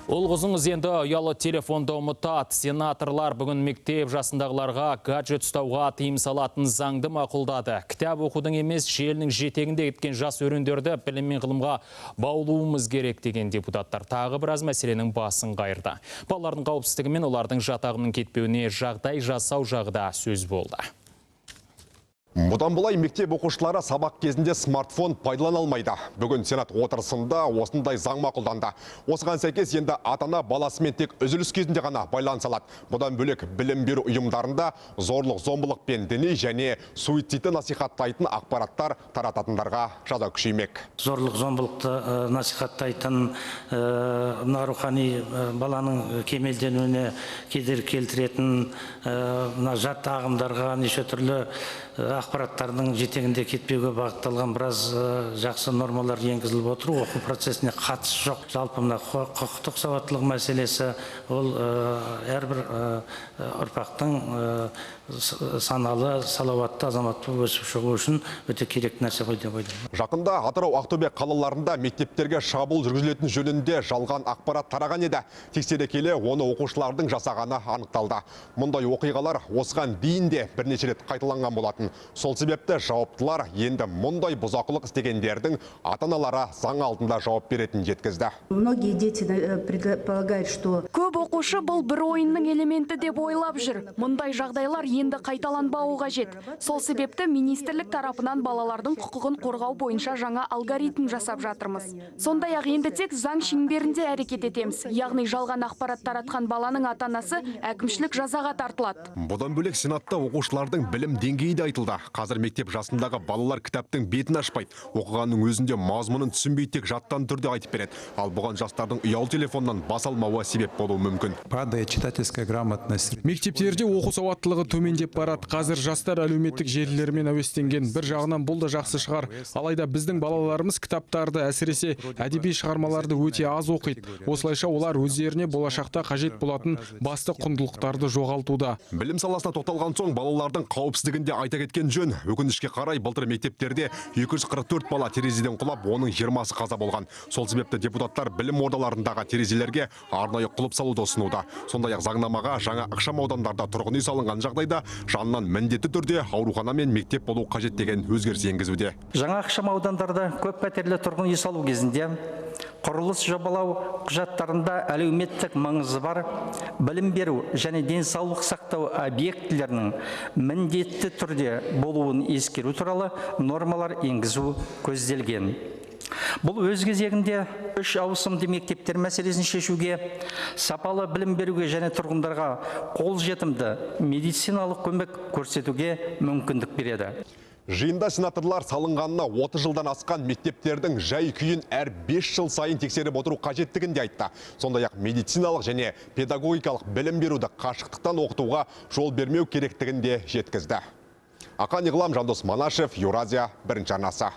Олғызыңыз енді ұялы телефонды ұмытады. Сенаторлар бүгін мектеп жасындағыларға гаджет ұстауға тыйым салатын заңды мақұлдады. Кітап оқудың емес, желінің жетегінде кеткен жас өрендерді білім мен ғылымға баулуымыз керек деген депутаттар тағы біраз мәселенің басын қайырды. Балалардың қауіпсіздігі мен олардың жатағының кетпеуіне жағдай жасау жағы да сөз болды. Бұдан былай мектеп оқушылары сабақ кезінде смартфон пайдалана алмайды. Бүгін Сенат отырысында осындай заң мақұлданды. Осыған сәйкес енді ата-ана баласымен тек үзіліс кезінде ғана байланыс алады. Бұдан бөлек білім беру ұйымдарында зорлық, зомбылық пен діни және суицидті насихаттайтын ақпараттар тарататындарға жаза күшеймек. Зорлық, зомбылықты насихаттайтын, рухани баланың кемелденуіне кедергі келтіретін жат ағымдарға неше түрлі ақпараттардың жетегінде кетпеуге бағытталған біраз жақсы нормалар енгізіліп отыр. Оқу процесіне қатысы жоқ. Жалпы мына құқықтық сауаттылық мәселесі ол әрбір ұрпақтың саналы, салауатты азаматты өсіп шығу үшін өте керек нәрсе ғой деп ойлаймын. Жақында Атырау, Ақтөбе қалаларында мектептерге шабуыл жүргізілетін жөнінде жалған ақпарат тараған еді. Тексере келе оны оқушылардың жасағаны анықталды. Мұндай оқиғалар осыған дейін де бірнеше рет қайталанған болатын. Сол себепті жауаптылар енді мұндай бұзақылық істегендердің ата-аналары заң алдында жауап беретінін жеткізді. Многие дети предполагают, что көп оқушы бұл бір ойынның элементі деп ойлап жүр. Мұндай жағдайлар енді қайталанбауы қажет. Сол себепті министрлік тарапынан балалардың құқығын қорғау бойынша жаңа алгоритм жасап жатырмыз. Сондай-ақ енді тек заң шеңберінде әрекет етеміз. Яғни жалған ақпарат таратқан баланың ата-анасы әкімшілік жазаға тартылады. Бұдан бөлек Сенатта оқушылардың білім деңгейі де айтылды. Қазір мектеп жасындағы балалар кітаптың бетін ашпайды. Оқығанның өзінде мазмұнын түсінбей тек жаттан түрде айтып береді. Ал бұған жастардың ұялы телефоннан бас алмауы себеп болуы мүмкін. Падает читательская грамотность. Мектептерде оқу сауаттылығы төмендеп барады. Қазір жастар әлеуметтік желілермен әуестенген. Bir жағынан бұл да жақсы шығар. Алайда біздің балаларымыз кітаптарды, әсіресе әдеби шығармаларды өте аз оқиды. Осылайша олар өздеріне болашақта қажет болатын басты құндылықтарды жоғалтуда. Білім саласына тоқталған соң балалардың қауіпсіздігінде айта кеткен жөн. Өкінішке қарай былтыр мектептерде 244 бала терезеден құлап, оның 20-сы қаза болған. Сол себепті депутаттар білім ордаларындағы терезелерге арнайы құлып салуды ұсынуда. Сондай-ақ заңнамаға жаңа ықшам аудандарда тұрғын үй салынған жағдайда жанынан міндетті түрде аурухана мен мектеп болу қажет деген өзгеріс енгізуде. Жаңа ықшам аудандарда көп пәтерлі тұрғын үй салу кезінде құрылыс жобалау құжаттарында әлеуметтік маңызы бар білім беру және денсаулық сақтау объектілерінің міндетті түрде болуын ескеру туралы нормалар енгізу көзделген. Бұл өз кезегінде 3 ауысымды мектептер мәселесін шешуге, сапалы білім беруге және тұрғындарға қолжетімді медициналық көмек көрсетуге мүмкіндік береді. Жиында сенаторлар салынғанына 30 жылдан асқан мектептердің жай күйін әр 5 жыл сайын тексеріп отыру қажеттігін де айтты. Сондай-ақ медициналық және педагогикалық білім беруді қашықтықтан оқытуға жол бермеу керектігін де жеткізді. Ақан Иғлам, Жандос Манашев, Еуразия, бірінші арнасы.